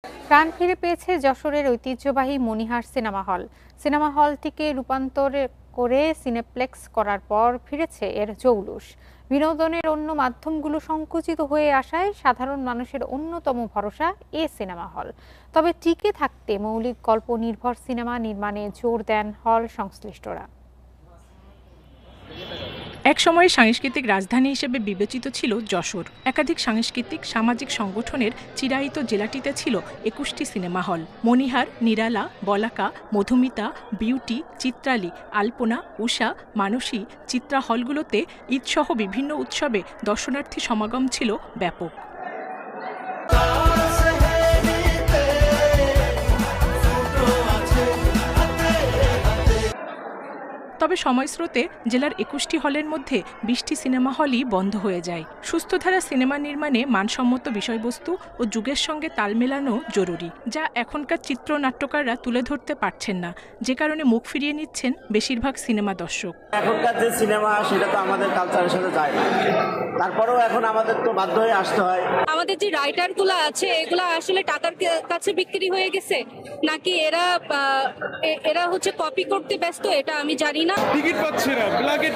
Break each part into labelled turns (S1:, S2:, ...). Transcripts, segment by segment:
S1: প্রাণ ফিরে পেয়েছে যশোরের ঐতিহ্যবাহী মনিহার সিনেমা হল। সিনেমা হলটিকে রূপান্তর করে সিনেপ্লেক্স করার পর ফিরেছে এর জৌলুস। বিনোদনের অন্য মাধ্যমগুলো সংকুচিত হয়ে আসায় সাধারণ মানুষের অন্যতম ভরসা এ সিনেমা হল। তবে টিকে থাকতে মৌলিক গল্প নির্ভর সিনেমা নির্মাণে জোর দেন হল সংশ্লিষ্টরা।
S2: একসময় সাংস্কৃতিক রাজধানী হিসেবে বিবেচিত ছিল যশোর। একাধিক সাংস্কৃতিক সামাজিক সংগঠনের চিরায়িত জেলাটিতে ছিল ২১টি cinema hall. Monihar, Nirala, Balaka, Madhumita, Beauty, Chitrali, Alpana, Usha, Manasi, Chitra হলগুলোতে ঈদসহ বিভিন্ন উৎসবে দর্শনার্থী সমাগম ছিল ব্যাপক। তবে সময়স্রোতে জেলার ২১টি হলের মধ্যে ২০টি সিনেমা হলই বন্ধ হয়ে যায়। সুস্থধারা সিনেমা নির্মাণে মানসম্মত বিষয়বস্তু ও যুগের সঙ্গে তাল মেলানো জরুরি, যা এখনকার চিত্রনাট্যকাররা তুলে ধরতে পারছেন না, যে কারণে মুখ ফিরিয়ে নিচ্ছেন বেশিরভাগ সিনেমা দর্শক।
S3: এখনকার যে সিনেমা সেটা তো আমাদের কালচারের সাথে যায় না, তারপরেও এখন আমাদের তো বাধ্য হয়ে আসতে হয়।
S4: আমাদের যে রাইটারগুলো আছে এগুলা আসলে টাকার কাছে বিক্রি হয়ে গেছে নাকি এরা হচ্ছে কপি করতে ব্যস্ত, এটা আমি জানি না।
S5: টিকিট পাচ্ছি না, ব্ল্যাকে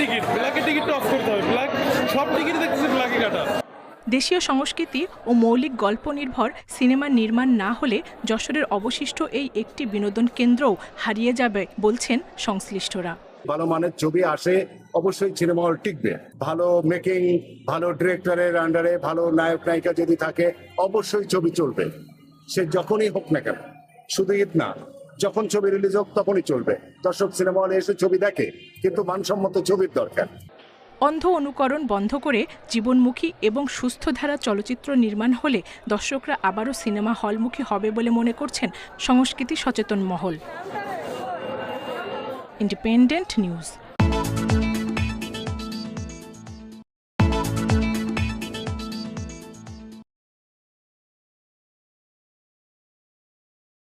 S5: টিকিট অফ করতে হবে, সব টিকিট দেখতেছি ব্ল্যাকে কাটা।
S2: দেশীয় সংস্কৃতি ও মৌলিক গল্প নির্ভর সিনেমা নির্মাণ না হলে যশোরের অবশিষ্ট এই একটি বিনোদন কেন্দ্রও হারিয়ে যাবে বলছেন সংশ্লিষ্টরা।
S6: ভালো মানের ছবি আসে অবশ্যই সিনেমা হল টিকবে। ভালো মেকিং, ভালো ডিরেক্টরের আন্ডারে ভালো নায়ক নায়িকা যদি থাকে অবশ্যই ছবি চলবে, সে যখনই হোক না কেন। শুধু ঈদ না, যখন ছবি রিলিজ হোক তখনই চলবে। দর্শক সিনেমা হলে এসে ছবি দেখে, কিন্তু মানসম্মত ছবির দরকার।
S2: অন্ধ অনুকরণ বন্ধ করে জীবনমুখী এবং সুস্থধারা চলচ্চিত্র নির্মাণ হলে দর্শকরা আবারও সিনেমা হলমুখী হবে বলে মনে করছেন সংস্কৃতি সচেতন মহল। Independent news.